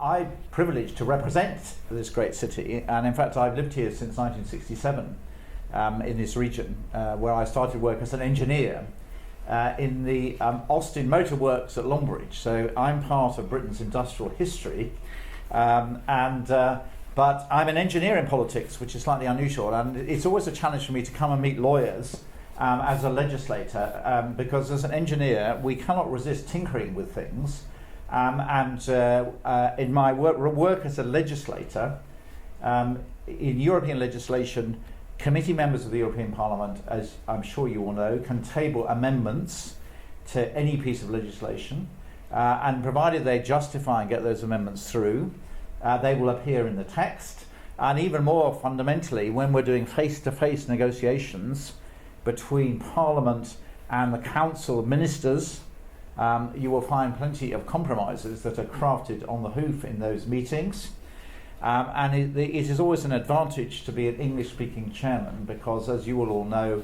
I'm privileged to represent this great city, and in fact I've lived here since 1967 in this region, where I started work as an engineer in the Austin Motor Works at Longbridge. So I'm part of Britain's industrial history, but I'm an engineer in politics, which is slightly unusual, and it's always a challenge for me to come and meet lawyers as a legislator, because as an engineer we cannot resist tinkering with things. In my work as a legislator, in European legislation, committee members of the European Parliament, as I'm sure you all know, can table amendments to any piece of legislation, and provided they justify and get those amendments through, they will appear in the text. And even more fundamentally, when we're doing face-to-face negotiations between Parliament and the Council of Ministers, you will find plenty of compromises that are crafted on the hoof in those meetings. And it is always an advantage to be an English-speaking chairman, because as you will all know,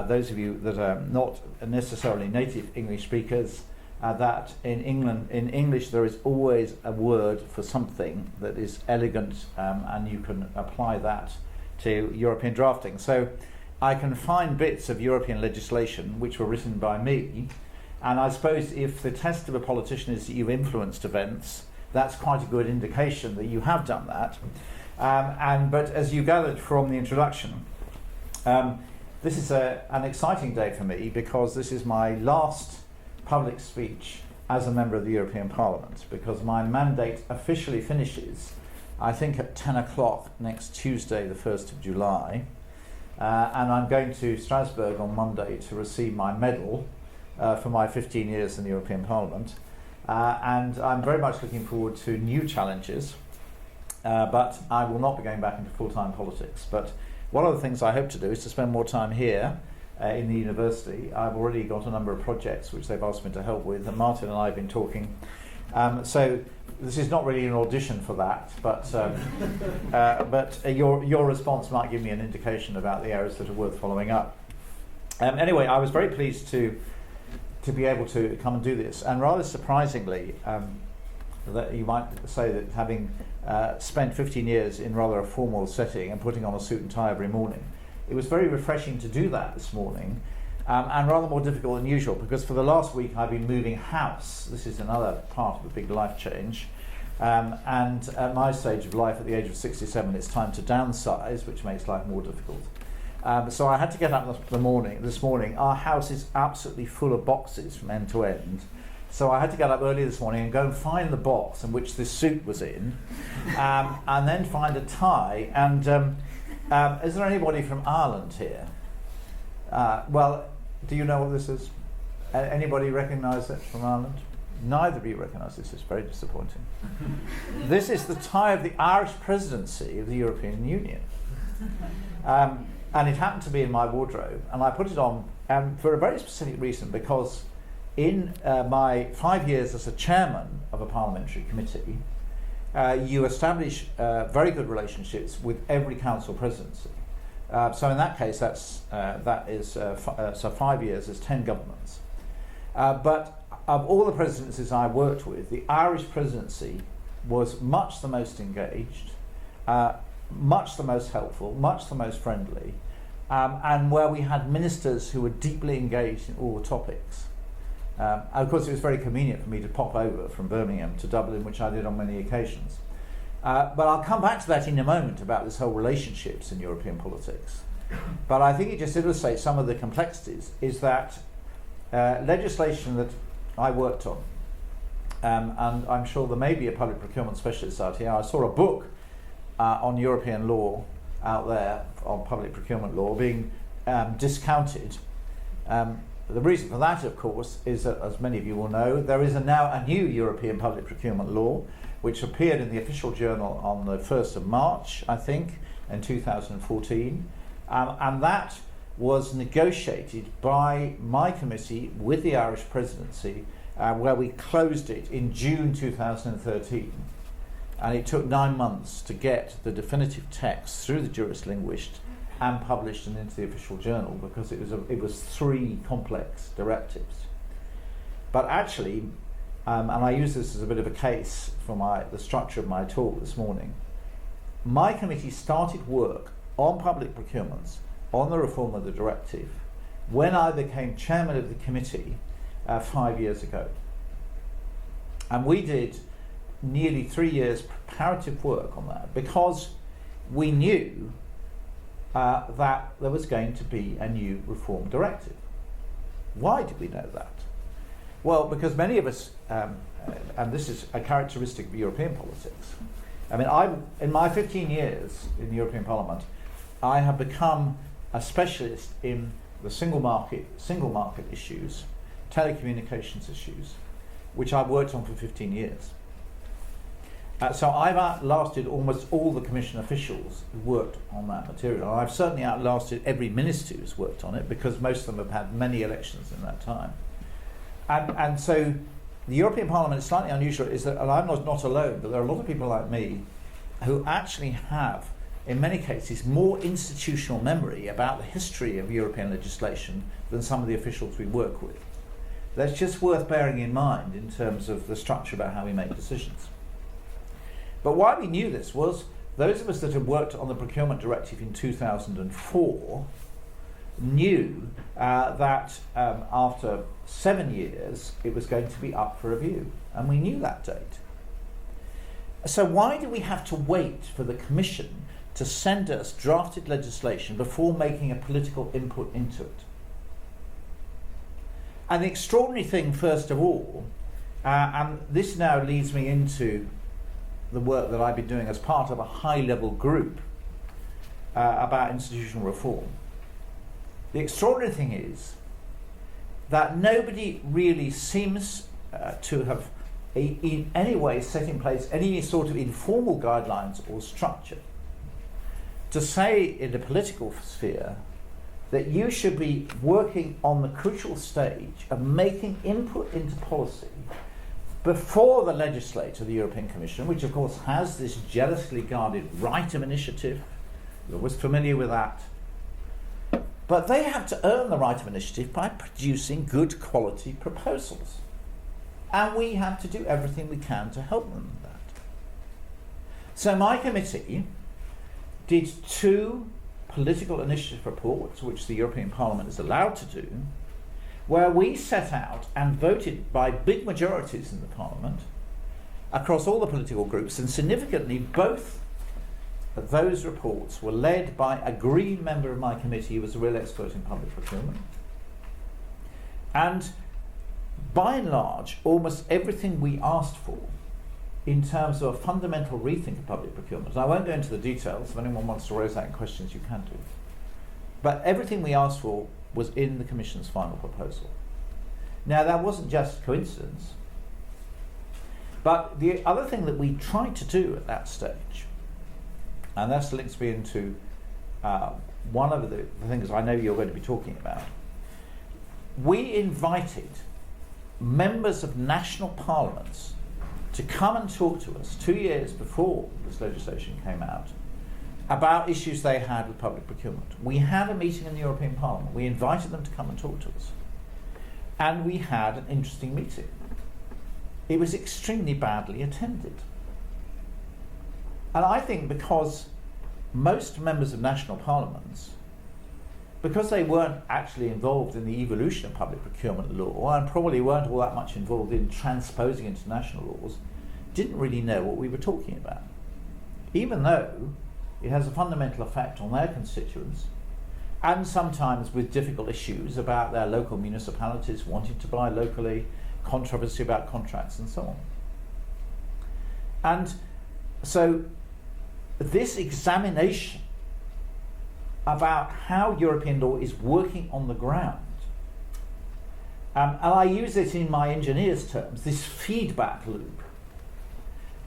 those of you that are not necessarily native English speakers, that in English there is always a word for something that is elegant, and you can apply that to European drafting. So I can find bits of European legislation which were written by me, and I suppose if the test of a politician is that you've influenced events, that's quite a good indication that you have done that. But as you gathered from the introduction, this is an exciting day for me, because this is my last public speech as a member of the European Parliament, because my mandate officially finishes, I think, at 10 o'clock next Tuesday, the 1st of July. And I'm going to Strasbourg on Monday to receive my medal for my 15 years in the European Parliament. And I'm very much looking forward to new challenges, but I will not be going back into full-time politics. But one of the things I hope to do is to spend more time here in the university. I've already got a number of projects which they've asked me to help with, and Martin and I have been talking. So this is not really an audition for that, but your response might give me an indication about the areas that are worth following up. Anyway, I was very pleased to be able to come and do this, and rather surprisingly, that you might say that having spent 15 years in rather a formal setting and putting on a suit and tie every morning, it was very refreshing to do that this morning, and rather more difficult than usual, because for the last week I've been moving house. This is another part of a big life change, and at my stage of life, at the age of 67, it's time to downsize, which makes life more difficult. So I had to get up this morning. Our house is absolutely full of boxes from end to end. So I had to get up early this morning and go and find the box in which this suit was in, and then find a tie. And is there anybody from Ireland here? Well, do you know what this is? Anybody recognise it from Ireland? Neither of you recognise this. It's very disappointing. This is the tie of the Irish presidency of the European Union. And it happened to be in my wardrobe, and I put it on for a very specific reason, because in my 5 years as a chairman of a parliamentary committee, you establish very good relationships with every council presidency. So in that case, so 5 years is 10 governments. But of all the presidencies I worked with, the Irish presidency was much the most engaged, much the most helpful, much the most friendly, and where we had ministers who were deeply engaged in all the topics. And of course, it was very convenient for me to pop over from Birmingham to Dublin, which I did on many occasions. But I'll come back to that in a moment, about this whole relationships in European politics. But I think it just illustrates some of the complexities, is that legislation that I worked on, and I'm sure there may be a public procurement specialist out here. I saw a book on European law out there, on public procurement law, being discounted. The reason for that, of course, is that, as many of you will know, there is now a new European public procurement law, which appeared in the official journal on the 1st of March, I think, in 2014. And that was negotiated by my committee with the Irish presidency, where we closed it in June 2013. And it took 9 months to get the definitive text through the jurislinguist and published and into the official journal, because it was 3 complex directives. But actually, and I use this as a bit of a case for the structure of my talk this morning. My committee started work on public procurements, on the reform of the directive, when I became chairman of the committee 5 years ago. And we did nearly 3 years preparative work on that because we knew that there was going to be a new reform directive. Why did we know that? Well, because many of us, and this is a characteristic of European politics, I mean, in my 15 years in the European Parliament, I have become a specialist in the single market issues, telecommunications issues, which I've worked on for 15 years. So I've outlasted almost all the Commission officials who worked on that material. I've certainly outlasted every minister who's worked on it because most of them have had many elections in that time. And so the European Parliament is slightly unusual, is that, and I'm not alone, but there are a lot of people like me who actually have, in many cases, more institutional memory about the history of European legislation than some of the officials we work with. That's just worth bearing in mind in terms of the structure about how we make decisions. But why we knew this was those of us that had worked on the procurement directive in 2004 knew that after 7 years it was going to be up for review, and we knew that date. So why do we have to wait for the Commission to send us drafted legislation before making a political input into it? And the extraordinary thing, first of all, and this now leads me into the work that I've been doing as part of a high-level group about institutional reform. The extraordinary thing is that nobody really seems to have in any way set in place any sort of informal guidelines or structure to say in the political sphere that you should be working on the crucial stage of making input into policy before the legislator, the European Commission, which of course has this jealously guarded right of initiative. You're always familiar with that. But they have to earn the right of initiative by producing good quality proposals. And we have to do everything we can to help them with that. So my committee did 2 political initiative reports, which the European Parliament is allowed to do, where we set out and voted by big majorities in the Parliament across all the political groups, and significantly both of those reports were led by a Green member of my committee who was a real expert in public procurement. And by and large, almost everything we asked for in terms of a fundamental rethink of public procurement, and I won't go into the details, if anyone wants to raise that in questions you can do, but everything we asked for was in the Commission's final proposal. Now that wasn't just coincidence, but the other thing that we tried to do at that stage, and that links me into one of the things I know you're going to be talking about, we invited members of national parliaments to come and talk to us 2 years before this legislation came out about issues they had with public procurement. We had a meeting in the European Parliament. We invited them to come and talk to us. And we had an interesting meeting. It was extremely badly attended. And I think because most members of national parliaments, because they weren't actually involved in the evolution of public procurement law, and probably weren't all that much involved in transposing international laws, didn't really know what we were talking about. Even though it has a fundamental effect on their constituents, and sometimes with difficult issues about their local municipalities wanting to buy locally, controversy about contracts and so on. And so this examination about how European law is working on the ground, and I use it in my engineers' terms, this feedback loop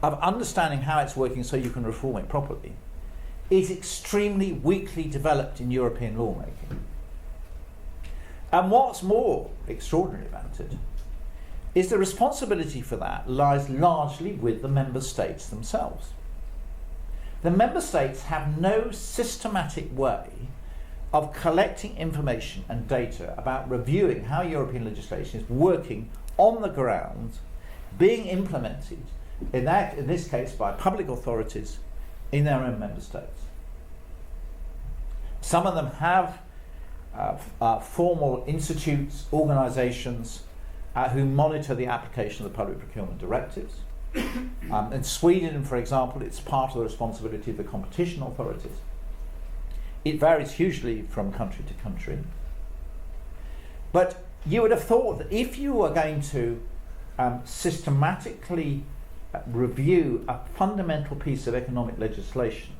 of understanding how it's working so you can reform it properly, is extremely weakly developed in European lawmaking. And what's more extraordinary about it is the responsibility for that lies largely with the member states themselves. The member states have no systematic way of collecting information and data about reviewing how European legislation is working on the ground being implemented, in this case by public authorities in their own member states. Some of them have formal institutes, organisations who monitor the application of the public procurement directives. In Sweden, for example, it's part of the responsibility of the competition authorities. It varies hugely from country to country. But you would have thought that if you were going to systematically review a fundamental piece of economic legislation,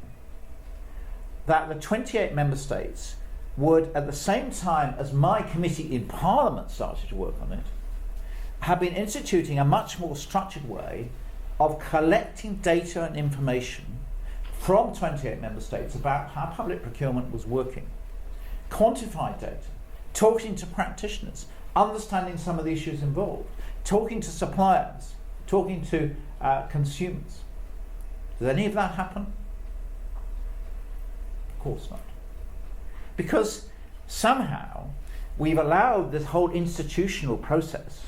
that the 28 member states would, at the same time as my committee in Parliament started to work on it, have been instituting a much more structured way of collecting data and information from 28 member states about how public procurement was working. Quantified data, talking to practitioners, understanding some of the issues involved, talking to suppliers, talking to consumers. Does any of that happen? Of course not. Because somehow we've allowed this whole institutional process.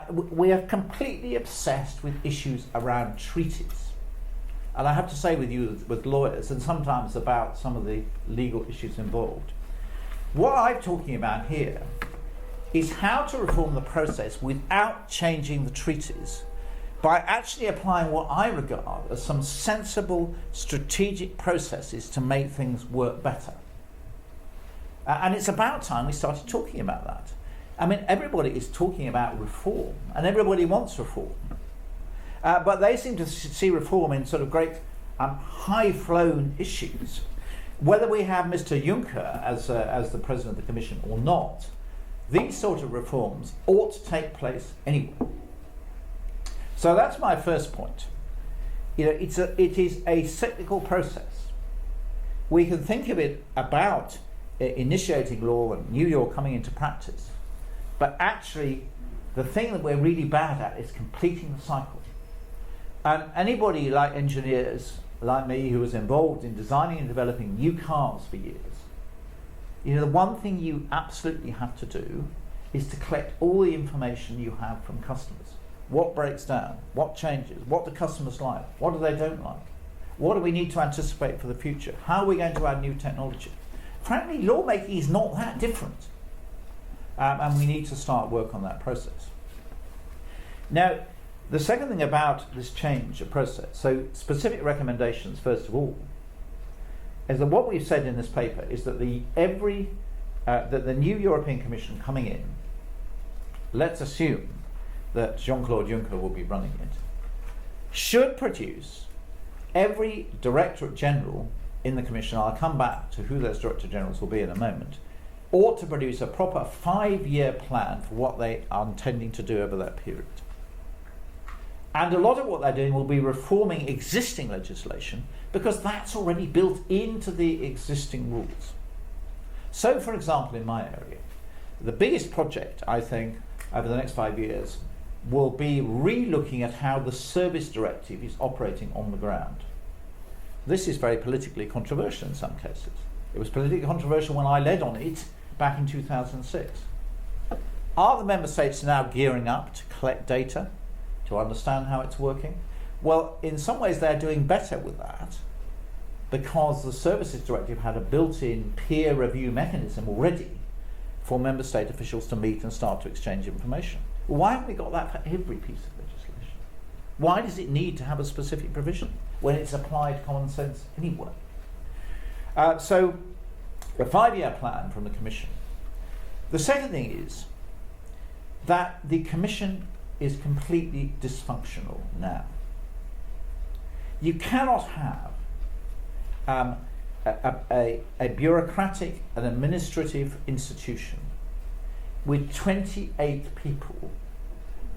We are completely obsessed with issues around treaties. And I have to say with lawyers, and sometimes about some of the legal issues involved, what I'm talking about here is how to reform the process without changing the treaties, by actually applying what I regard as some sensible strategic processes to make things work better. And it's about time we started talking about that. I mean, everybody is talking about reform, and everybody wants reform. But they seem to see reform in sort of great high-flown issues. Whether we have Mr. Juncker as the President of the Commission or not, these sort of reforms ought to take place anyway. So that's my first point. You know, it is a cyclical process. We can think of it about initiating law and new law coming into practice, but actually the thing that we're really bad at is completing the cycle. And anybody like engineers like me who was involved in designing and developing new cars for years, you know, the one thing you absolutely have to do is to collect all the information you have from customers. What breaks down? What changes? What do customers like? What do they don't like? What do we need to anticipate for the future? How are we going to add new technology? Frankly, lawmaking is not that different. And we need to start work on that process. Now, the second thing about this change of process, so specific recommendations first of all, is that what we've said in this paper is that that the new European Commission coming in, let's assume that Jean-Claude Juncker will be running it, should produce every Directorate General in the Commission, I'll come back to who those Director Generals will be in a moment, ought to produce a proper 5-year plan for what they are intending to do over that period. And a lot of what they're doing will be reforming existing legislation, because that's already built into the existing rules. So, for example, in my area, the biggest project, I think, over the next 5 years will be re-looking at how the Service Directive is operating on the ground. This is very politically controversial in some cases. It was politically controversial when I led on it back in 2006. Are the member states now gearing up to collect data, to understand how it's working? Well, in some ways they're doing better with that, because the Services Directive had a built-in peer review mechanism already for member state officials to meet and start to exchange information. Why haven't we got that for every piece of legislation? Why does it need to have a specific provision when it's applied common sense anyway? So, a 5-year plan from the Commission. The second thing is that the Commission is completely dysfunctional now. You cannot have a bureaucratic and administrative institution with 28 people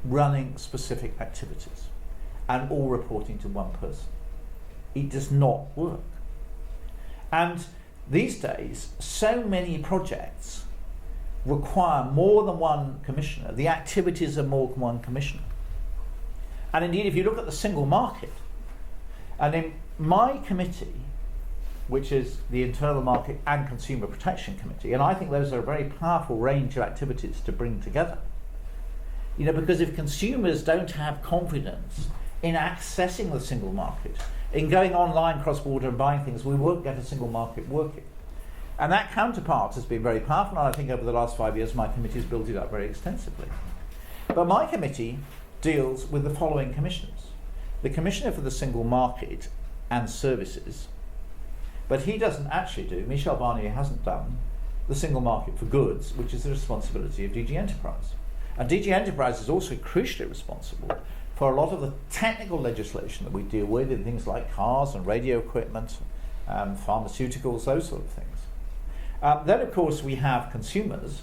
running specific activities and all reporting to one person. It does not work. And these days, so many projects require more than one commissioner. The activities are more than one commissioner. And indeed, if you look at the single market, and in my committee, which is the Internal Market and Consumer Protection Committee, and I think those are a very powerful range of activities to bring together. because if consumers don't have confidence in accessing the single market, in going online cross-border and buying things, we won't get a single market working. And that counterpart has been very powerful, and I think over the last 5 years my committee has built it up very extensively. But my committee deals with the following commissioners. The Commissioner for the Single Market and Services, but he doesn't actually do, Michel Barnier hasn't done, the single market for goods, which is the responsibility of DG Enterprise. And DG Enterprise is also crucially responsible for a lot of the technical legislation that we deal with in things like cars and radio equipment, pharmaceuticals, those sort of things. Then, of course, we have consumers,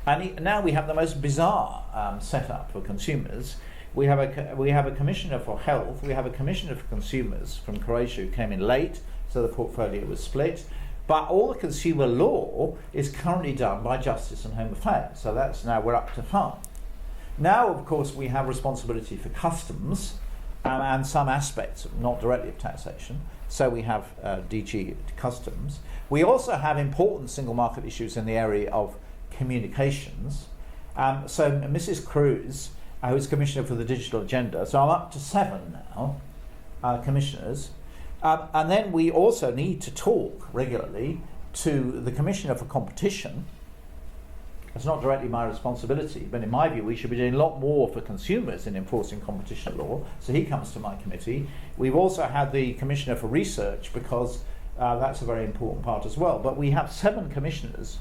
and now we have the most bizarre setup for consumers. We have a Commissioner for Health, we have a Commissioner for Consumers from Croatia who came in late, so the portfolio was split. But all the consumer law is currently done by Justice and Home Affairs, so that's now we're up to 5. Now, of course, we have responsibility for customs and some aspects, not directly of taxation, so we have DG Customs. We also have important single market issues in the area of communications. So Mrs. Cruz, who's Commissioner for the Digital Agenda, so I'm up to 7 now, commissioners. And then we also need to talk regularly to the Commissioner for Competition. It's not directly my responsibility, but in my view we should be doing a lot more for consumers in enforcing competition law, so he comes to my committee. We've also had the Commissioner for Research, because that's a very important part as well. But we have 7 commissioners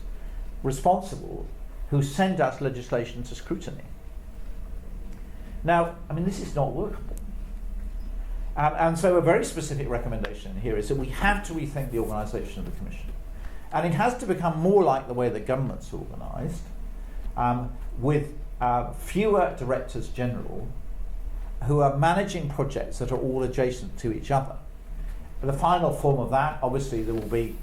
responsible who send us legislation to scrutiny. Now, I mean, this is not workable. And so a very specific recommendation here is that we have to rethink the organisation of the Commission. And it has to become more like the way the government's organised, with fewer directors general who are managing projects that are all adjacent to each other. The final form of that, obviously there will be,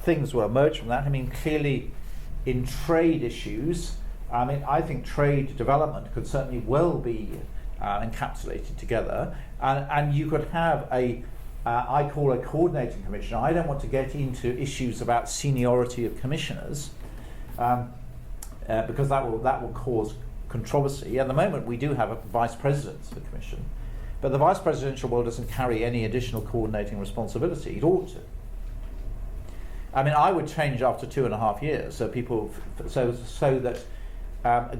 things will emerge from that. I mean, clearly in trade issues, I think trade development could certainly well be encapsulated together, and you could have I call a coordinating commissioner. I don't want to get into issues about seniority of commissioners, because that will cause controversy. At the moment we do have a vice president of the commission, but the vice presidential role doesn't carry any additional coordinating responsibility. It ought to. I mean, I would change after 2.5 years, so that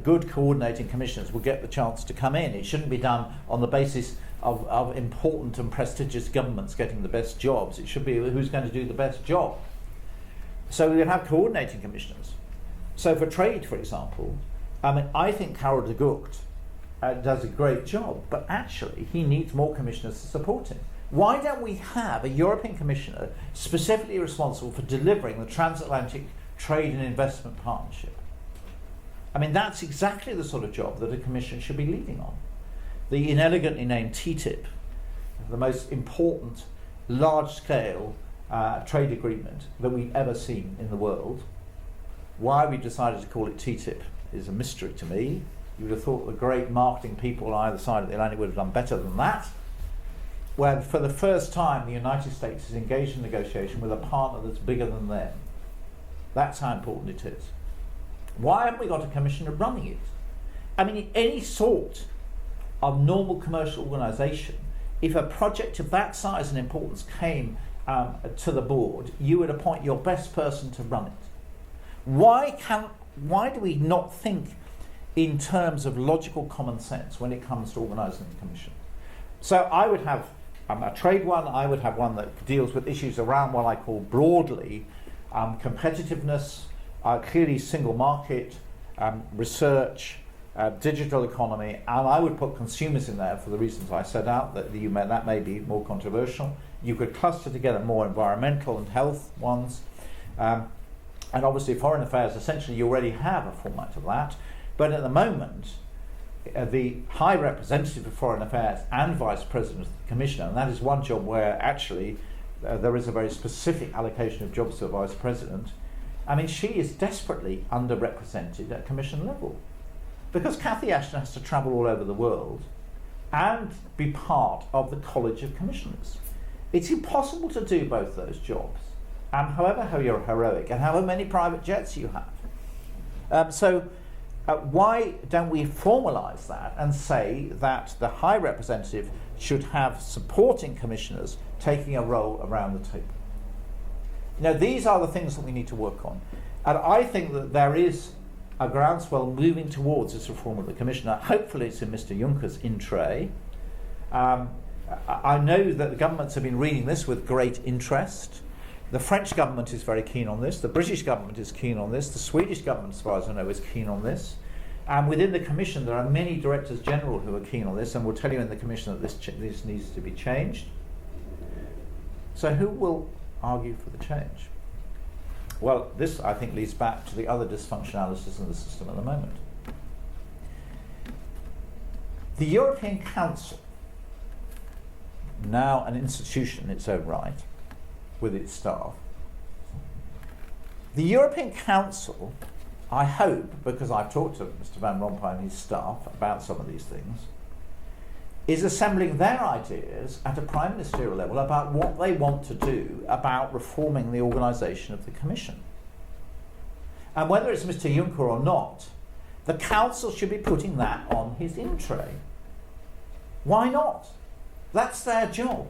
good coordinating commissioners will get the chance to come in. It shouldn't be done on the basis of important and prestigious governments getting the best jobs. It should be who's going to do the best job. So we would have coordinating commissioners. So for trade, for example, I think Karel de Gucht does a great job, but actually he needs more commissioners to support him. Why don't we have a European commissioner specifically responsible for delivering the transatlantic trade and investment partnership? I mean, that's exactly the sort of job that a commission should be leading on. The inelegantly named TTIP, the most important large-scale trade agreement that we've ever seen in the world. Why we decided to call it TTIP is a mystery to me. You would have thought the great marketing people on either side of the Atlantic would have done better than that. Where for the first time the United States is engaged in negotiation with a partner that's bigger than them. That's how important it is. Why haven't we got a commissioner running it? I mean, any sort of normal commercial organisation, if a project of that size and importance came to the board, you would appoint your best person to run it. Why do we not think in terms of logical common sense when it comes to organising the commission? So I would have a trade one, I would have one that deals with issues around what I call broadly competitiveness, clearly single market, research, digital economy, and I would put consumers in there for the reasons I set out, that may be more controversial. You could cluster together more environmental and health ones, and obviously foreign affairs, essentially you already have a format of that, but at the moment the High Representative for Foreign Affairs and Vice President of the Commissioner, and that is one job where actually there is a very specific allocation of jobs to a Vice President. I mean, she is desperately underrepresented at Commission level, because Cathy Ashton has to travel all over the world and be part of the College of Commissioners. It's impossible to do both those jobs, however you're heroic and however many private jets you have. So Why don't we formalise that and say that the High Representative should have supporting commissioners taking a role around the table? These are the things that we need to work on. And I think that there is a groundswell moving towards this reform of the Commissioner. Hopefully it's in Mr Juncker's in tray. I know that the governments have been reading this with great interest. The French government is very keen on this. The British government is keen on this. The Swedish government, as far as I know, is keen on this. And within the Commission, there are many Directors General who are keen on this and will tell you in the Commission that this needs to be changed. So who will argue for the change? Well, this, I think, leads back to the other dysfunctionalities in the system at the moment. The European Council, now an institution in its own right, with its staff. The European Council, I hope, because I've talked to Mr Van Rompuy and his staff about some of these things, is assembling their ideas at a prime ministerial level about what they want to do about reforming the organisation of the Commission. And whether it's Mr Juncker or not, the Council should be putting that on his in tray. Why not? That's their job.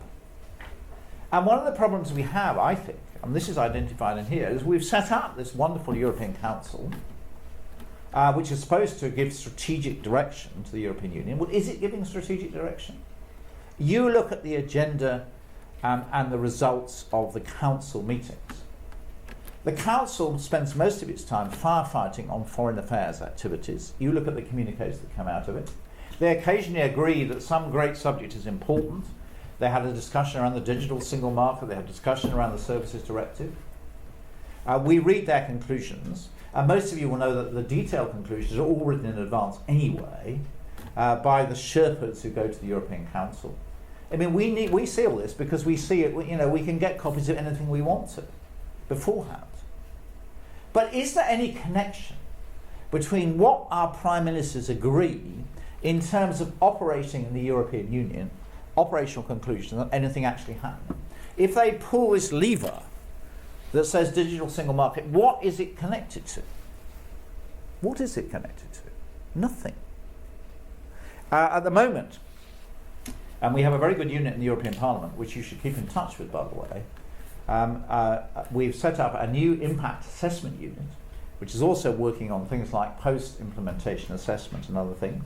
And one of the problems we have, I think, and this is identified in here, is we've set up this wonderful European Council, which is supposed to give strategic direction to the European Union. Well, is it giving strategic direction? You look at the agenda and the results of the Council meetings. The Council spends most of its time firefighting on foreign affairs activities. You look at the communiques that come out of it. They occasionally agree that some great subject is important. They had a discussion around the digital single market. They had a discussion around the Services Directive. We read their conclusions. And most of you will know that the detailed conclusions are all written in advance anyway by the Sherpas who go to the European Council. I mean, we see all this because we see it. We can get copies of anything we want to beforehand. But is there any connection between what our prime ministers agree in terms of operating in the European Union, operational conclusions, and anything actually happening? If they pull this lever that says digital single market, what is it connected to? What is it connected to? Nothing. At the moment, and we have a very good unit in the European Parliament, which you should keep in touch with, by the way. We've set up a new impact assessment unit, which is also working on things like post-implementation assessment and other things.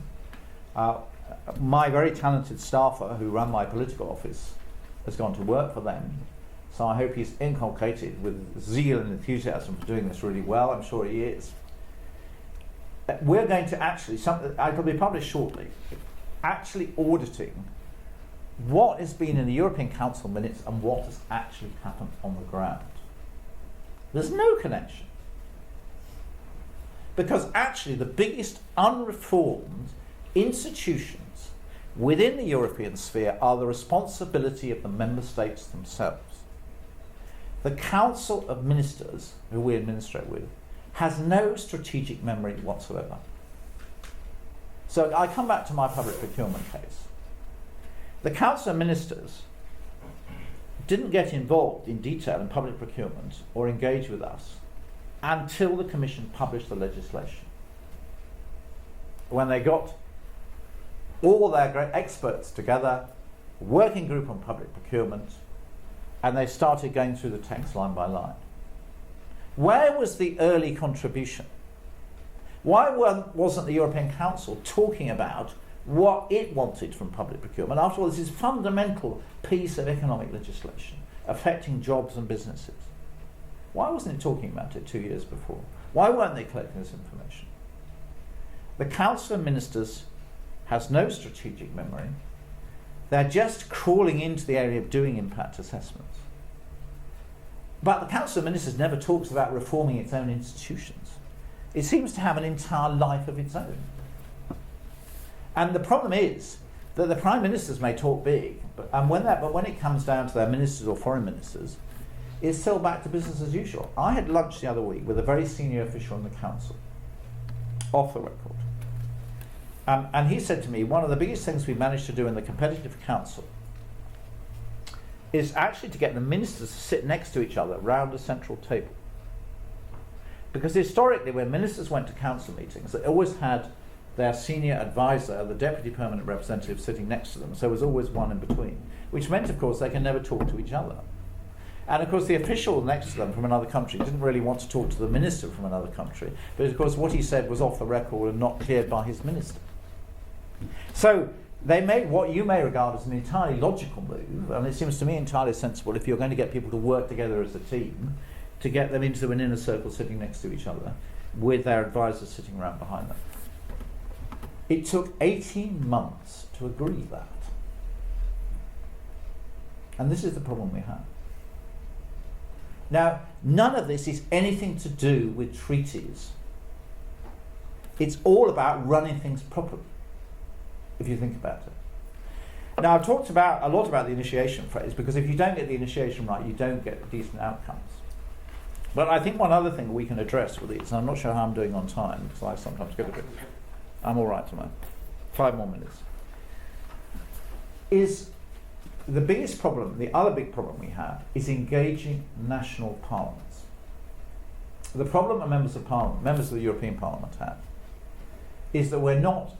My very talented staffer who ran my political office has gone to work for them. So I hope he's inculcated with zeal and enthusiasm for doing this really well. I'm sure he is. We're going to actually, it'll be published shortly, actually auditing what has been in the European Council minutes and what has actually happened on the ground. There's no connection. Because actually the biggest unreformed institutions within the European sphere are the responsibility of the member states themselves. The Council of Ministers, who we administrate with, has no strategic memory whatsoever. So I come back to my public procurement case. The Council of Ministers didn't get involved in detail in public procurement or engage with us until the Commission published the legislation. When they got all their great experts together, a working group on public procurement, and they started going through the text line by line. Where was the early contribution? Why wasn't the European Council talking about what it wanted from public procurement? After all, this is a fundamental piece of economic legislation affecting jobs and businesses. Why wasn't it talking about it 2 years before? Why weren't they collecting this information? The Council of Ministers has no strategic memory. They're just crawling into the area of doing impact assessments. But the Council of Ministers never talks about reforming its own institutions. It seems to have an entire life of its own. And the problem is that the Prime Ministers may talk big, but when it comes down to their ministers or foreign ministers, it's still back to business as usual. I had lunch the other week with a very senior official in the Council, off the record. And he said to me, one of the biggest things we managed to do in the Competitive Council is actually to get the ministers to sit next to each other round a central table. Because historically, when ministers went to council meetings, they always had their senior advisor, the deputy permanent representative, sitting next to them. So there was always one in between, which meant, of course, they can never talk to each other. And of course, the official next to them from another country didn't really want to talk to the minister from another country, but of course, what he said was off the record and not cleared by his minister. So they made what you may regard as an entirely logical move, and it seems to me entirely sensible if you're going to get people to work together as a team, to get them into an inner circle sitting next to each other, with their advisors sitting around behind them. It took 18 months to agree that. And this is the problem we have. Now, none of this is anything to do with treaties. It's all about running things properly, if you think about it. Now, I've talked a lot about the initiation phase, because if you don't get the initiation right, you don't get decent outcomes. But I think one other thing that we can address with these, and I'm not sure how I'm doing on time, because I sometimes get a bit... I'm all right tonight. 5 more minutes. Is the biggest problem, the other big problem we have, is engaging national parliaments. The problem that members of the European Parliament have, is that we're not,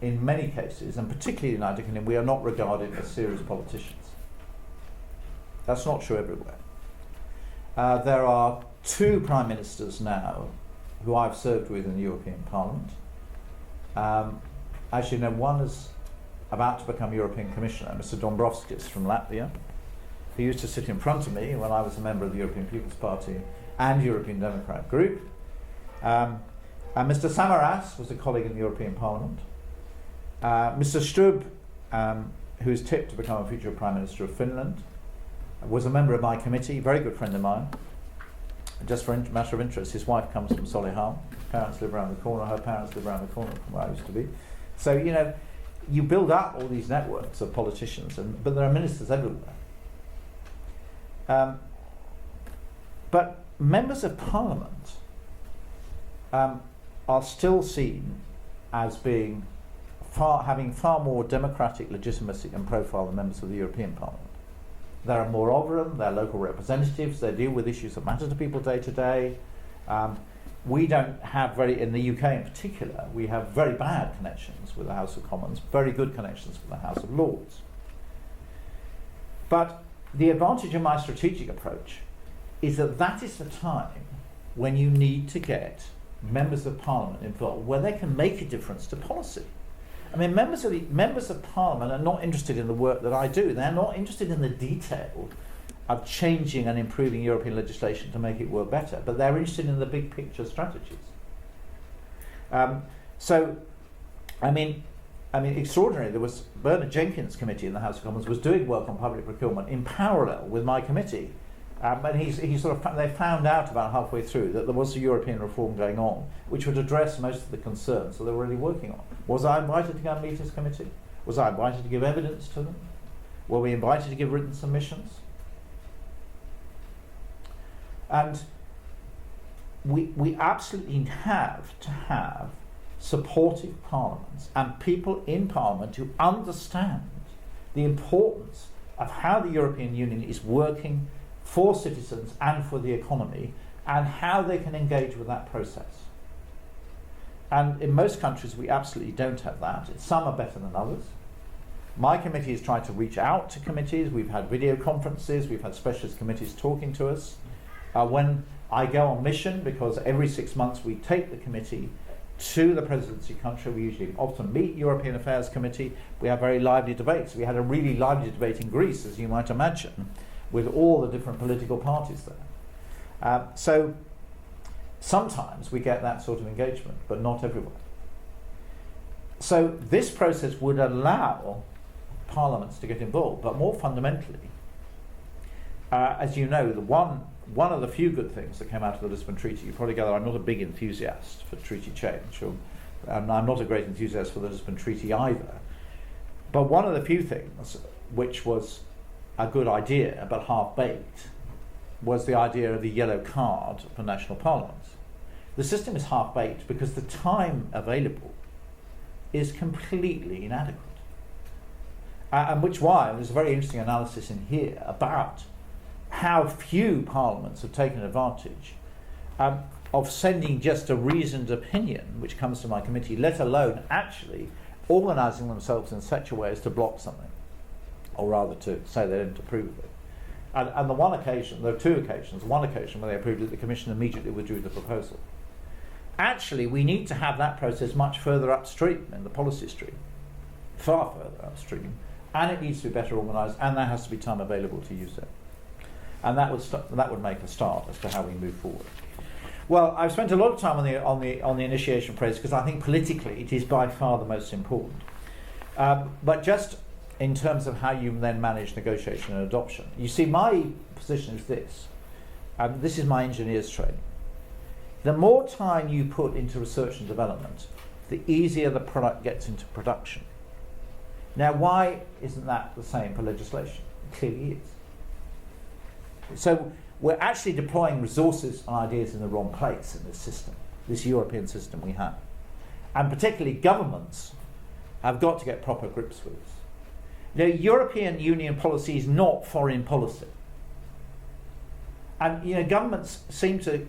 in many cases, and particularly in the United Kingdom, we are not regarded as serious politicians. That's not true everywhere. There are 2 prime ministers now who I've served with in the European Parliament. As you know, one is about to become European Commissioner, Mr. Dombrovskis from Latvia, who used to sit in front of me when I was a member of the European People's Party and European Democrat group. And Mr. Samaras was a colleague in the European Parliament. Mr. Stubb, who is tipped to become a future Prime Minister of Finland, was a member of my committee, very good friend of mine. Just for a matter of interest, his wife comes from Solihull. His parents live around the corner. Her parents live around the corner from where I used to be. So, you know, you build up all these networks of politicians, but there are ministers everywhere. But members of Parliament are still seen as being having far more democratic legitimacy and profile than members of the European Parliament. There are more of them, they're local representatives, they deal with issues that matter to people day to day. We don't have in the UK in particular, we have very bad connections with the House of Commons, very good connections with the House of Lords. But the advantage of my strategic approach is that is the time when you need to get members of Parliament involved, where they can make a difference to policy. I mean, members of Parliament are not interested in the work that I do. They're not interested in the detail of changing and improving European legislation to make it work better, but they're interested in the big picture strategies. Extraordinary. There was Bernard Jenkins' committee in the House of Commons was doing work on public procurement in parallel with my committee, and they found out about halfway through that there was a European reform going on, which would address most of the concerns that they were really working on. Was I invited to go and meet his committee? Was I invited to give evidence to them? Were we invited to give written submissions? And we absolutely have to have supportive parliaments and people in Parliament who understand the importance of how the European Union is working for citizens and for the economy, and how they can engage with that process. And in most countries we absolutely don't have that. Some are better than others. My committee has tried to reach out to committees. We've had video conferences, we've had specialist committees talking to us. When I go on mission, because every 6 months we take the committee to the presidency country, we usually often meet European Affairs Committee, we have very lively debates. We had a really lively debate in Greece, as you might imagine, with all the different political parties there. So sometimes we get that sort of engagement, but not everywhere. So this process would allow parliaments to get involved, but more fundamentally, as you know, one of the few good things that came out of the Lisbon Treaty, you probably gather I'm not a big enthusiast for treaty change, and I'm not a great enthusiast for the Lisbon Treaty either, but one of the few things which was a good idea but half-baked was the idea of the yellow card for national parliaments. The system is half-baked because the time available is completely inadequate. And there's a very interesting analysis in here about how few parliaments have taken advantage of of sending just a reasoned opinion which comes to my committee, let alone actually organising themselves in such a way as to block something, or rather to say they didn't approve of it. And the one occasion, there are two occasions, one occasion where they approved it, the Commission immediately withdrew the proposal. Actually, we need to have that process much further upstream in the policy stream, far further upstream, and it needs to be better organised, and there has to be time available to use it. And that would make a start as to how we move forward. Well, I've spent a lot of time on the initiation process because I think politically it is by far the most important. But just in terms of how you then manage negotiation and adoption, you see, my position is this. This is my engineer's training. The more time you put into research and development, the easier the product gets into production. Now, why isn't that the same for legislation? It clearly is. So we're actually deploying resources and ideas in the wrong place in this system, this European system we have. And particularly governments have got to get proper grips with this. Now, European Union policy is not foreign policy. And governments seem to,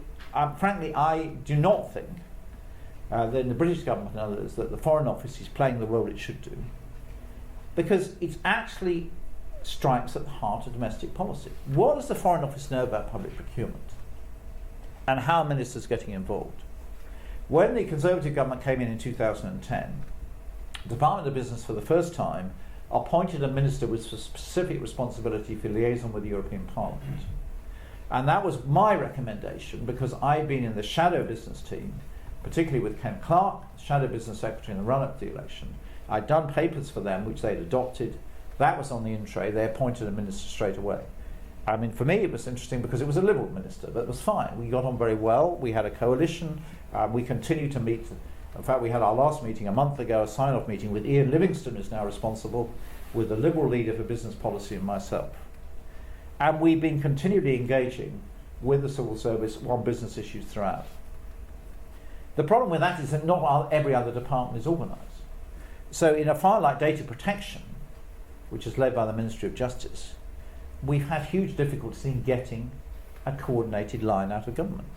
frankly, I do not think that in the British government and others that the Foreign Office is playing the role it should do, because it actually strikes at the heart of domestic policy. What does the Foreign Office know about public procurement? And how are ministers getting involved? When the Conservative government came in 2010, the Department of Business for the first time appointed a minister with specific responsibility for liaison with the European Parliament. And that was my recommendation because I'd been in the shadow business team, particularly with Ken Clark, shadow business secretary in the run-up to the election. I'd done papers for them which they'd adopted. That was on the in-tray. They appointed a minister straight away. I mean, for me it was interesting because it was a Liberal minister, but it was fine. We got on very well. We had a coalition. We continued to meet. In fact, we had our last meeting a month ago, a sign-off meeting with Ian Livingstone, who's now responsible, with the Liberal leader for business policy and myself. And we've been continually engaging with the civil service on business issues throughout. The problem with that is that not every other department is organised. So in a file like data protection, which is led by the Ministry of Justice, we've had huge difficulties in getting a coordinated line out of government.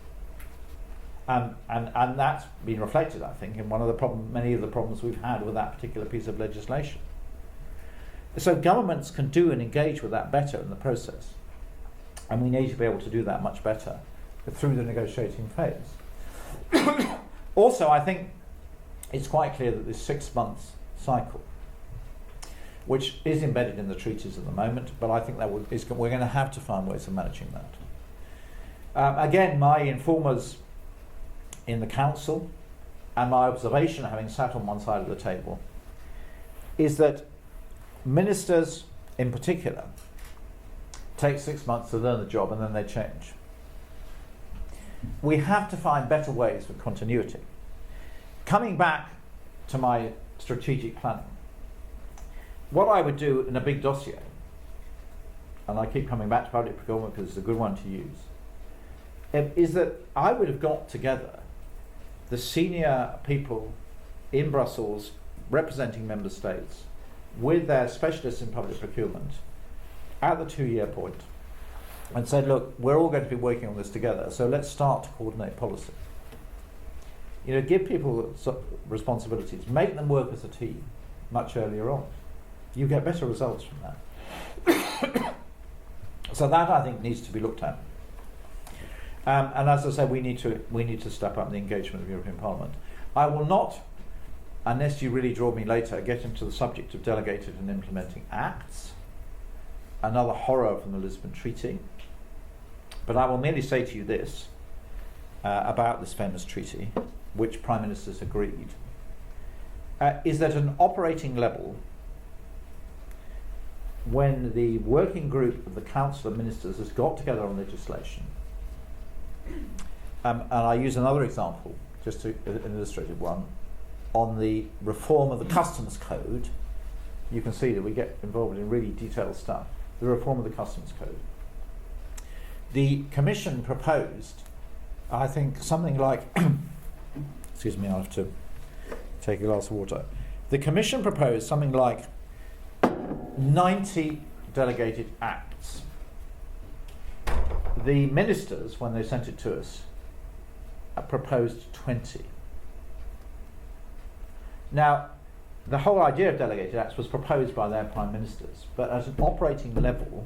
And that's been reflected, I think, in many of the problems we've had with that particular piece of legislation. So governments can do and engage with that better in the process. And we need to be able to do that much better through the negotiating phase. Also, I think it's quite clear that this 6 months cycle, which is embedded in the treaties at the moment, but I think we're going to have to find ways of managing that. Again, my informers in the council and my observation, having sat on one side of the table, is that ministers in particular take 6 months to learn the job and then they change. We have to find better ways for continuity. Coming back to my strategic planning, what I would do in a big dossier, and I keep coming back to public procurement because it's a good one to use, is that I would have got together the senior people in Brussels representing member states with their specialists in public procurement at the 2-year point and said, look, we're all going to be working on this together, so let's start to coordinate policy. Give people responsibilities, make them work as a team much earlier on. You get better results from that. So that, I think, needs to be looked at. And as I say, we need to step up the engagement of the European Parliament. I will not, unless you really draw me later, get into the subject of delegated and implementing acts, another horror from the Lisbon Treaty. But I will merely say to you this about this famous treaty, which Prime Ministers agreed, is that at an operating level, when the working group of the Council of Ministers has got together on legislation, and I use another example, just an illustrative one, on the reform of the Customs Code, you can see that we get involved in really detailed stuff. The reform of the Customs Code. The Commission proposed, I think, something like, excuse me, I have to take a glass of water. The Commission proposed something like 90 delegated acts. The ministers, when they sent it to us, proposed 20. Now, the whole idea of delegated acts was proposed by their prime ministers, but at an operating level,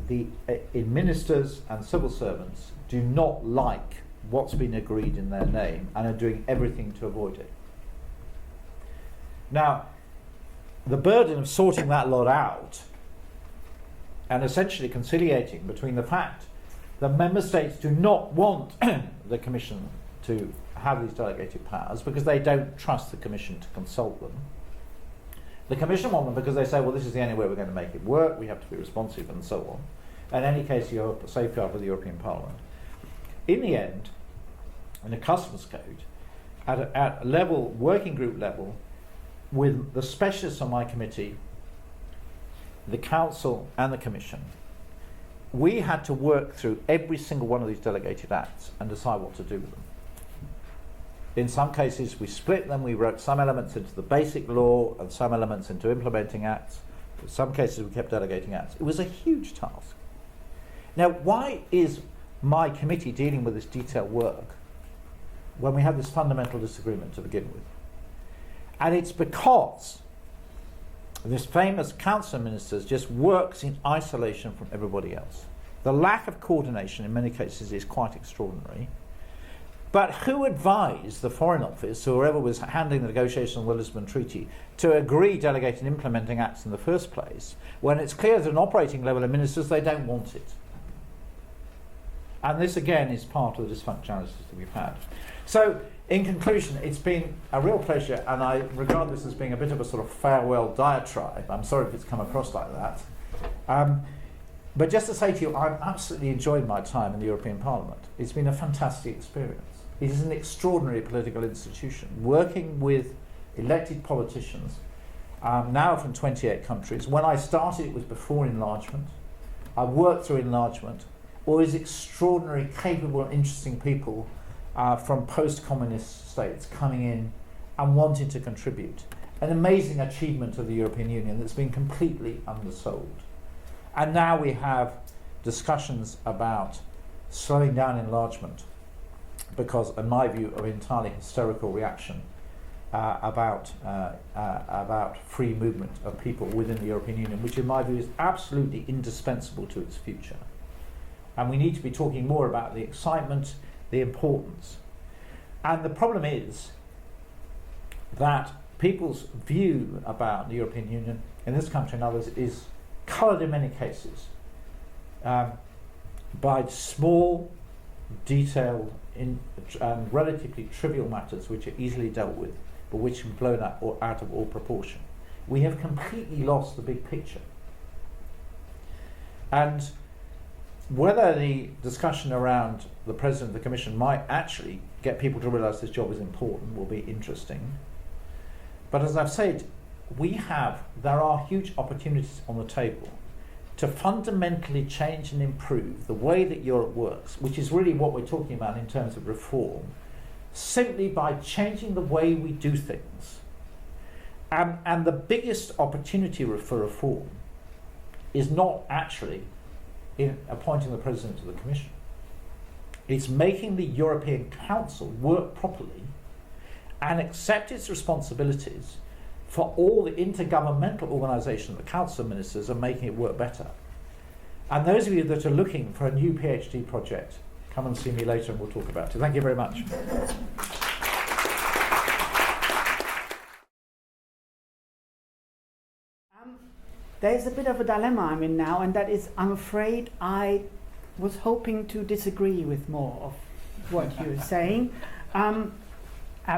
in ministers and civil servants do not like what's been agreed in their name and are doing everything to avoid it. Now, the burden of sorting that lot out and essentially conciliating between the fact that member states do not want the Commission to have these delegated powers because they don't trust the Commission to consult them. The Commission want them because they say, well, this is the only way we're going to make it work, we have to be responsive and so on. In any case, you have a safeguard with the European Parliament. In the end, in the Customs Code, at level, working group level, with the specialists on my committee, the Council and the Commission, we had to work through every single one of these delegated acts and decide what to do with them. In some cases, we split them. We wrote some elements into the basic law and some elements into implementing acts. In some cases, we kept delegating acts. It was a huge task. Now, why is my committee dealing with this detailed work when we have this fundamental disagreement to begin with? And it's because this famous council of ministers just works in isolation from everybody else. The lack of coordination in many cases is quite extraordinary. But who advised the Foreign Office, or whoever was handling the negotiations on the Lisbon Treaty, to agree delegated and implementing acts in the first place, when it's clear that at an operating level of ministers they don't want it? And this again is part of the dysfunctionalities that we've had. So, in conclusion, it's been a real pleasure, and I regard this as being a bit of a sort of farewell diatribe. I'm sorry if it's come across like that. But just to say to you, I've absolutely enjoyed my time in the European Parliament. It's been a fantastic experience. It is an extraordinary political institution, working with elected politicians, now from 28 countries. When I started, it was before enlargement. I worked through enlargement. All these extraordinary, capable, and interesting people from post-communist states coming in and wanting to contribute. An amazing achievement of the European Union that's been completely undersold. And now we have discussions about slowing down enlargement because, in my view, of entirely hysterical reaction about free movement of people within the European Union, which in my view is absolutely indispensable to its future. And we need to be talking more about the excitement, the importance. And the problem is that people's view about the European Union in this country and others is coloured in many cases by small, detailed, relatively trivial matters which are easily dealt with, but which are blown out of all proportion. We have completely lost the big picture. And whether the discussion around the President of the Commission might actually get people to realise this job is important will be interesting. But as I've said, there are huge opportunities on the table to fundamentally change and improve the way that Europe works, which is really what we're talking about in terms of reform, simply by changing the way we do things. And the biggest opportunity for reform is not actually in appointing the President of the Commission. It's making the European Council work properly and accept its responsibilities for all the intergovernmental organisation of the Council of Ministers and making it work better. And those of you that are looking for a new PhD project, come and see me later and we'll talk about it. Thank you very much. There's a bit of a dilemma I'm in now, and that is, I'm afraid I was hoping to disagree with more of what you're saying.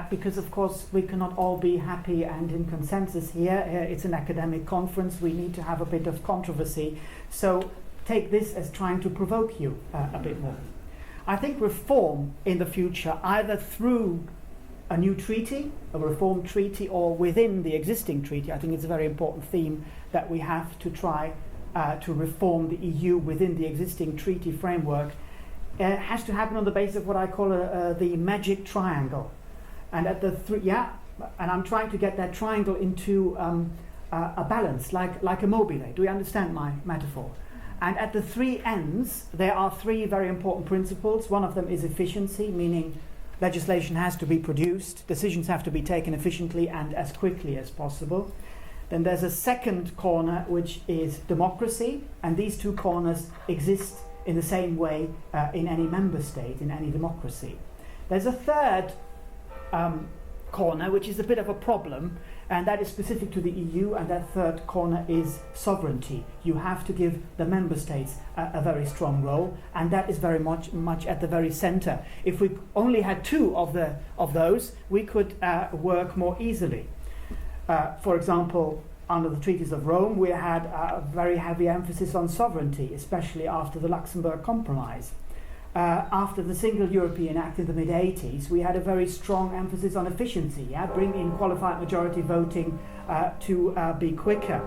Because of course we cannot all be happy and in consensus here. It's an academic conference, we need to have a bit of controversy. So take this as trying to provoke you a bit more. I think reform in the future, either through a new treaty, a reformed treaty, or within the existing treaty, I think it's a very important theme that we have to try to reform the EU within the existing treaty framework. Has to happen on the basis of what I call the magic triangle. And at the and I'm trying to get that triangle into a balance, like a mobile. Do you understand my metaphor? And at the three ends, there are three very important principles. One of them is efficiency, meaning legislation has to be produced, decisions have to be taken efficiently and as quickly as possible. Then there's a second corner, which is democracy, and these two corners exist in the same way in any member state, in any democracy. There's a third corner, which is a bit of a problem, and that is specific to the EU, and that third corner is sovereignty. You have to give the member states a very strong role, and that is very much at the very center. If we only had two of those, we could work more easily. For example, under the treaties of Rome, we had a very heavy emphasis on sovereignty, especially after the Luxembourg Compromise. After the Single European Act in the mid-80s, we had a very strong emphasis on efficiency, bring in qualified majority voting to be quicker.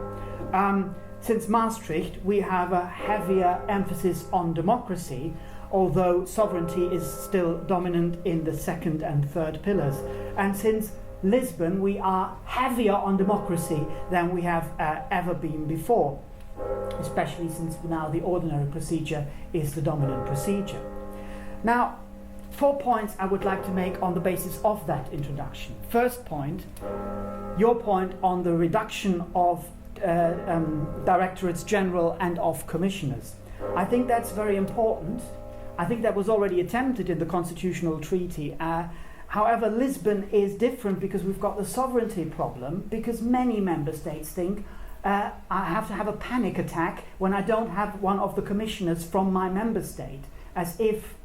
Since Maastricht, we have a heavier emphasis on democracy, although sovereignty is still dominant in the second and third pillars. And since Lisbon, we are heavier on democracy than we have ever been before, especially since now the ordinary procedure is the dominant procedure. Now, 4 points I would like to make on the basis of that introduction. First point, your point on the reduction of directorates general and of commissioners. I think that's very important. I think that was already attempted in the constitutional treaty. However, Lisbon is different because we've got the sovereignty problem, because many member states think I have to have a panic attack when I don't have one of the commissioners from my member state, as if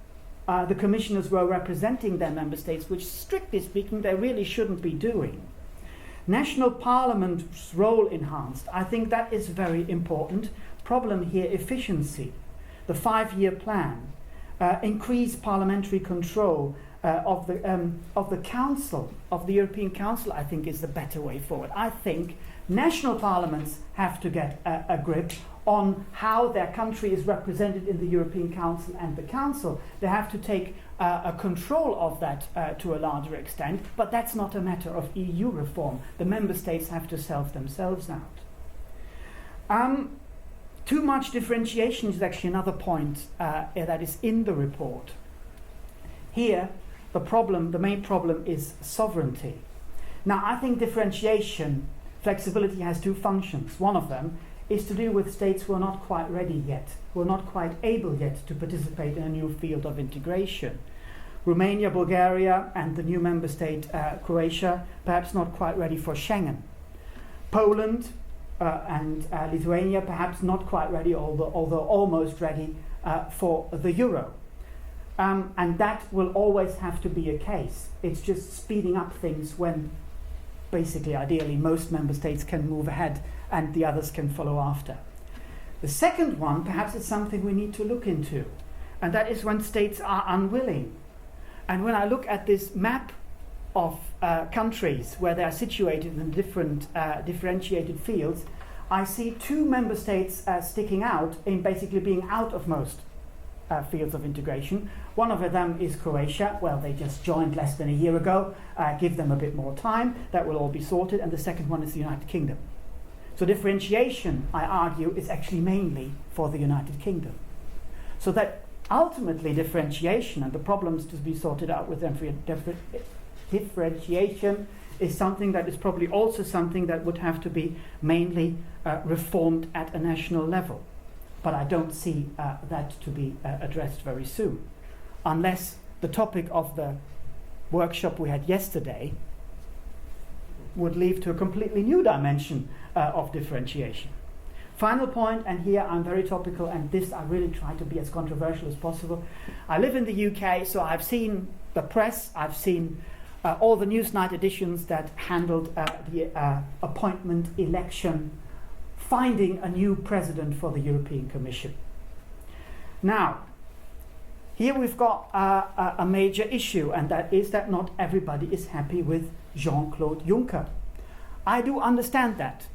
the commissioners were representing their member states, which strictly speaking they really shouldn't be doing. National parliament's role enhanced. I think that is very important. Problem here, efficiency. The 5-year plan. Increase parliamentary control of the Council, of the European Council, I think is the better way forward. I think national parliaments have to get a grip on how their country is represented in the European Council and the Council. They have to take a control of that to a larger extent, but that's not a matter of EU reform. The member states have to self themselves out. Too much differentiation is actually another point that is in the report. Here, the main problem is sovereignty. Now, I think differentiation, flexibility has two functions. One of them is to do with states who are not quite ready yet, who are not quite able yet to participate in a new field of integration. Romania, Bulgaria, and the new member state, Croatia, perhaps not quite ready for Schengen. Poland and Lithuania, perhaps not quite ready, although almost ready for the euro. And that will always have to be a case. It's just speeding up things when basically, ideally, most member states can move ahead and the others can follow after. The second one, perhaps, is something we need to look into, and that is when states are unwilling. And when I look at this map of countries where they are situated in different differentiated fields, I see two member states sticking out in basically being out of most fields of integration. One of them is Croatia. Well, they just joined less than a year ago. Give them a bit more time. That will all be sorted. And the second one is the United Kingdom. So differentiation, I argue, is actually mainly for the United Kingdom. So that ultimately differentiation and the problems to be sorted out with differentiation is something that is probably also something that would have to be mainly reformed at a national level. But I don't see that to be addressed very soon, unless the topic of the workshop we had yesterday would lead to a completely new dimension of differentiation. Final point, and here I'm very topical, and this I really try to be as controversial as possible. I live in the UK, so I've seen the press, I've seen all the Newsnight editions that handled the appointment, election, finding a new president for the European Commission. Now, here we've got a major issue, and that is that not everybody is happy with Jean-Claude Juncker. I do understand that.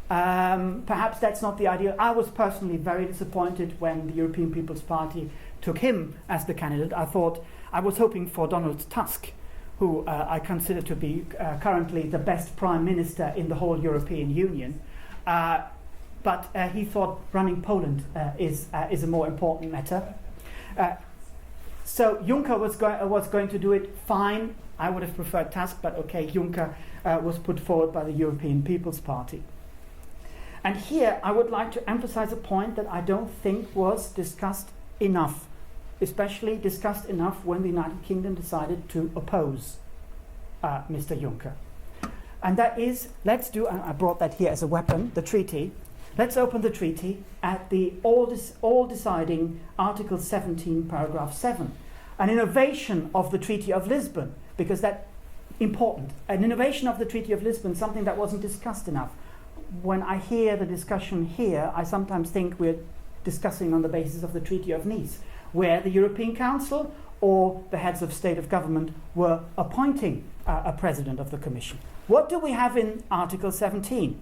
Perhaps that's not the ideal. I was personally very disappointed when the European People's Party took him as the candidate. I was hoping for Donald Tusk, who I consider to be currently the best prime minister in the whole European Union. but he thought running Poland is a more important matter. So Juncker was going to do it fine. I would have preferred Tusk, but okay, Juncker was put forward by the European People's Party. And here I would like to emphasize a point that I don't think was discussed enough, especially discussed enough when the United Kingdom decided to oppose Mr. Juncker. And that is, let's do, and I brought that here as a weapon, the treaty. Let's open the treaty at the all-deciding Article 17, paragraph 7. An innovation of the Treaty of Lisbon, because that's important. An innovation of the Treaty of Lisbon, something that wasn't discussed enough. When I hear the discussion here, I sometimes think we're discussing on the basis of the Treaty of Nice, where the European Council or the heads of state of government were appointing a president of the Commission. What do we have in Article 17?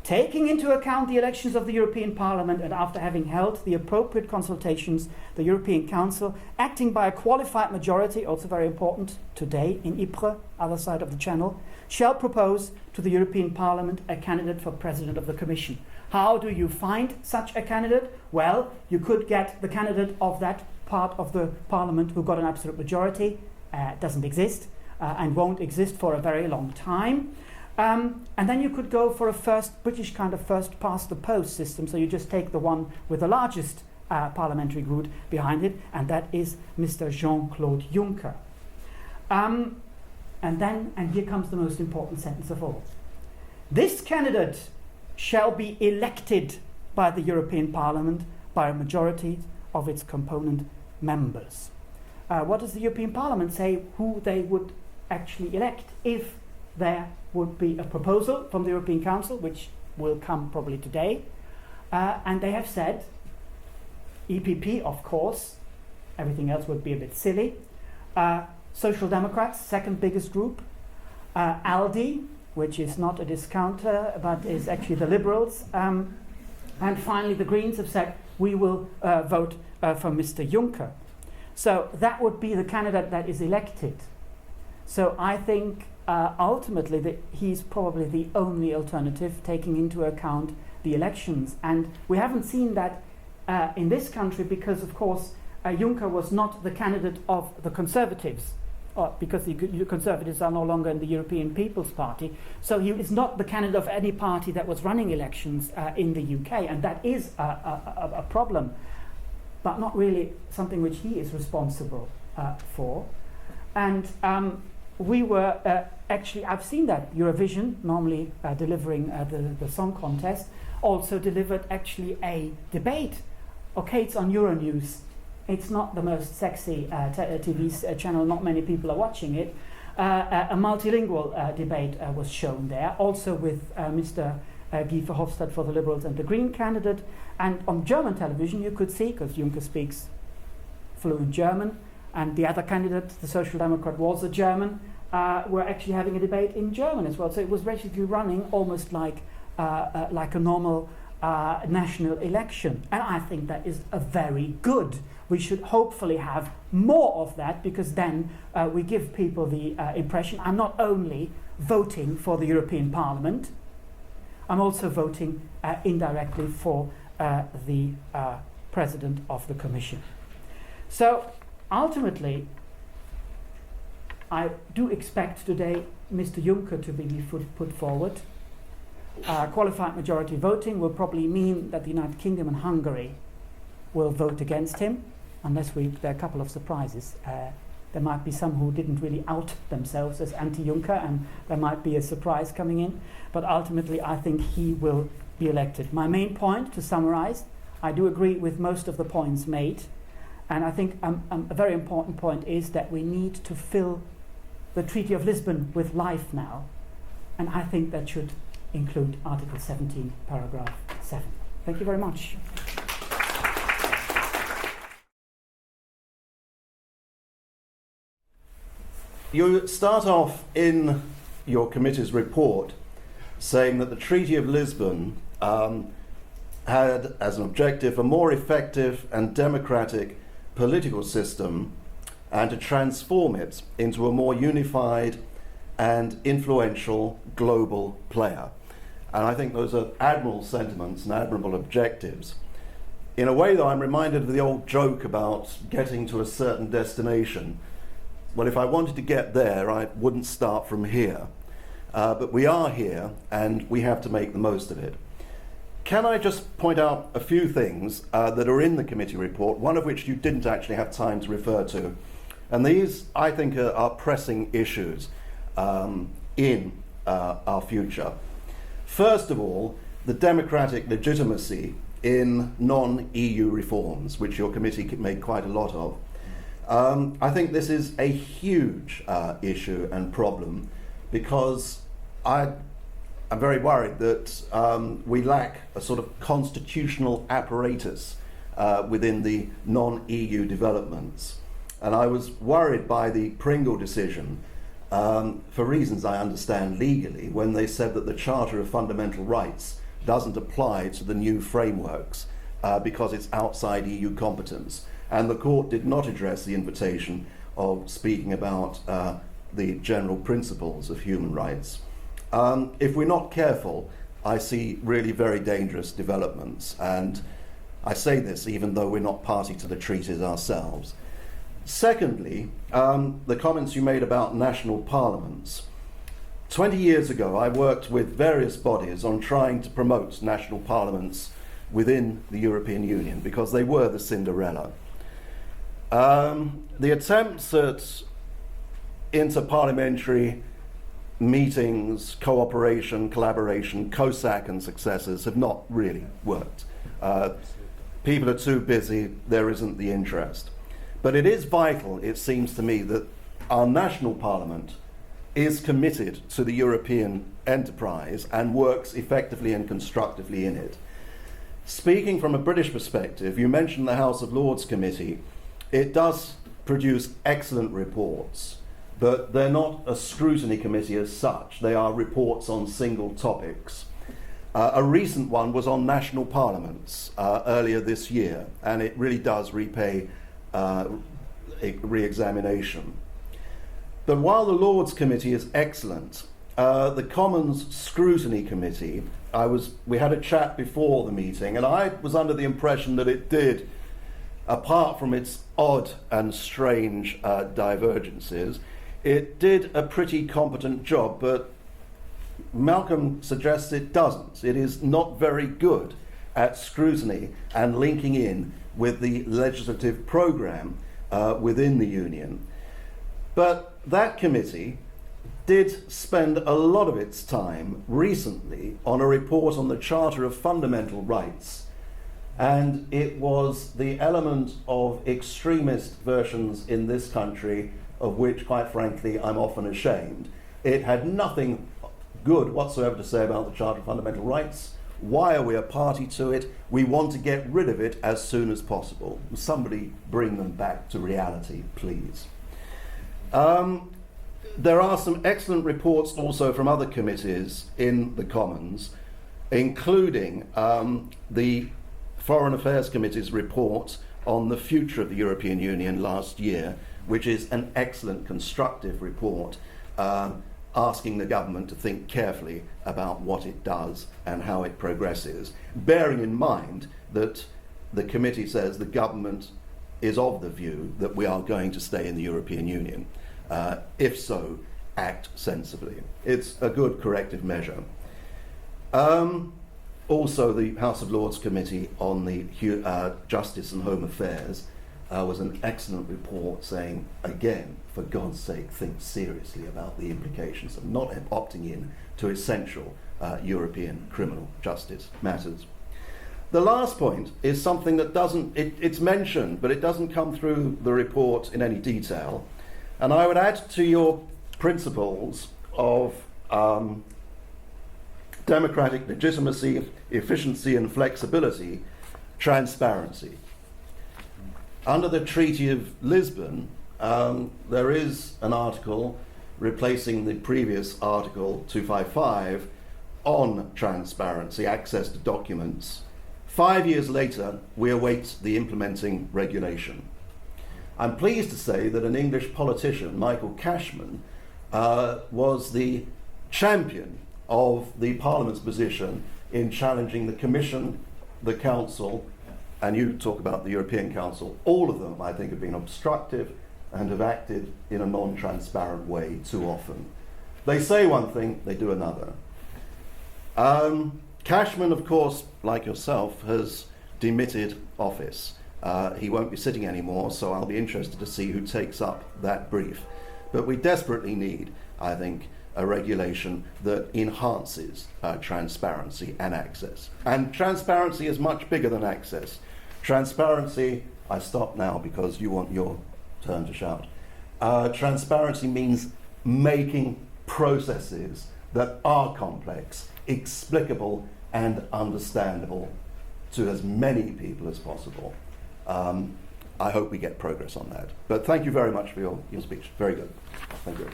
Taking into account the elections of the European Parliament and after having held the appropriate consultations, the European Council, acting by a qualified majority, also very important today in Ypres, other side of the channel, shall propose to the European Parliament a candidate for President of the Commission. How do you find such a candidate? Well, you could get the candidate of that part of the Parliament who got an absolute majority. Doesn't exist and won't exist for a very long time. And then you could go for a British kind of first past the post system. So you just take the one with the largest parliamentary group behind it, and that is Mr. Jean-Claude Juncker. And here comes the most important sentence of all. This candidate shall be elected by the European Parliament by a majority of its component members. What does the European Parliament say who they would actually elect if there would be a proposal from the European Council, which will come probably today, and they have said EPP, of course, everything else would be a bit silly, Social Democrats, second biggest group, ALDE, which is not a discounter but is actually the Liberals, and finally the Greens have said we will vote for Mr. Juncker. So that would be the candidate that is elected. So I think ultimately that he's probably the only alternative, taking into account the elections. And we haven't seen that in this country because, of course, Juncker was not the candidate of the Conservatives, because the Conservatives are no longer in the European People's Party. So he is not the candidate of any party that was running elections in the UK, and that is a problem, but not really something which he is responsible for. And we were actually, I've seen that Eurovision, normally delivering the song contest, also delivered actually a debate. Okay, it's on Euronews. It's not the most sexy TV channel, not many people are watching it. A multilingual debate was shown there, also with Mr. Guy Verhofstadt for the Liberals and the Green candidate. And on German television you could see, because Juncker speaks fluent German, and the other candidate, the Social Democrat, was a German, were actually having a debate in German as well. So it was basically running almost like a normal national election. And I think that is a very good. We should hopefully have more of that, because then we give people the impression I'm not only voting for the European Parliament, I'm also voting indirectly for the President of the Commission. So ultimately, I do expect today Mr. Juncker to be put forward. Qualified majority voting will probably mean that the United Kingdom and Hungary will vote against him, unless there are a couple of surprises. There might be some who didn't really out themselves as anti-Juncker, and there might be a surprise coming in. But ultimately, I think he will be elected. My main point, to summarize, I do agree with most of the points made. And I think a very important point is that we need to fill the Treaty of Lisbon with life now. And I think that should include Article 17, paragraph 7. Thank you very much. You start off in your committee's report saying that the Treaty of Lisbon had as an objective a more effective and democratic political system, and to transform it into a more unified and influential global player. And I think those are admirable sentiments and admirable objectives. In a way, though, I'm reminded of the old joke about getting to a certain destination. Well, if I wanted to get there, I wouldn't start from here. But we are here, and we have to make the most of it. Can I just point out a few things that are in the committee report, one of which you didn't actually have time to refer to? And these, I think, are pressing issues in our future. First of all, the democratic legitimacy in non-EU reforms, which your committee made quite a lot of. I think this is a huge issue and problem, because I'm very worried that we lack a sort of constitutional apparatus within the non-EU developments. And I was worried by the Pringle decision, for reasons I understand legally, when they said that the Charter of Fundamental Rights doesn't apply to the new frameworks because it's outside EU competence. And the court did not address the invitation of speaking about the general principles of human rights. If we're not careful, I see really very dangerous developments. And I say this even though we're not party to the treaties ourselves. Secondly, the comments you made about national parliaments. 20 years ago, I worked with various bodies on trying to promote national parliaments within the European Union, because they were the Cinderella. The attempts at interparliamentary meetings, cooperation, collaboration, COSAC and successors have not really worked. People are too busy, there isn't the interest. But it is vital, it seems to me, that our national parliament is committed to the European enterprise and works effectively and constructively in it. Speaking from a British perspective, you mentioned the House of Lords Committee. It does produce excellent reports, but they're not a scrutiny committee as such. They are reports on single topics. A recent one was on national parliaments earlier this year, and it really does repay a re-examination. But while the Lords Committee is excellent, the Commons Scrutiny Committee, we had a chat before the meeting, and I was under the impression that it did, apart from its odd and strange divergences, it did a pretty competent job, but Malcolm suggests it doesn't. It is not very good at scrutiny and linking in with the legislative programme within the Union. But that committee did spend a lot of its time recently on a report on the Charter of Fundamental Rights, and it was the element of extremist versions in this country of which, quite frankly, I'm often ashamed. It had nothing good whatsoever to say about the Charter of Fundamental Rights. Why are we a party to it? We want to get rid of it as soon as possible. Somebody bring them back to reality, please. There are some excellent reports also from other committees in the Commons, including the Foreign Affairs Committee's report on the future of the European Union last year, which is an excellent constructive report asking the government to think carefully about what it does and how it progresses, bearing in mind that the committee says the government is of the view that we are going to stay in the European Union. If so, act sensibly. It's a good corrective measure. Also, the House of Lords Committee on the Justice and Home Affairs was an excellent report saying, again, for God's sake, think seriously about the implications of not opting in to essential European criminal justice matters. The last point is something that it's mentioned, but it doesn't come through the report in any detail. And I would add to your principles of democratic legitimacy, efficiency and flexibility, transparency. Under the Treaty of Lisbon, there is an article replacing the previous Article 255 on transparency, access to documents. 5 years later, we await the implementing regulation. I'm pleased to say that an English politician, Michael Cashman, was the champion of the Parliament's position in challenging the Commission, the Council, and you talk about the European Council. All of them, I think, have been obstructive and have acted in a non-transparent way too often. They say one thing, they do another. Cashman, of course, like yourself, has demitted office. He won't be sitting anymore, so I'll be interested to see who takes up that brief. But we desperately need, I think, a regulation that enhances transparency and access. And transparency is much bigger than access. Transparency, I stop now because you want your turn to shout. Transparency means making processes that are complex, explicable, and understandable to as many people as possible. I hope we get progress on that. But thank you very much for your speech. Very good. Thank you.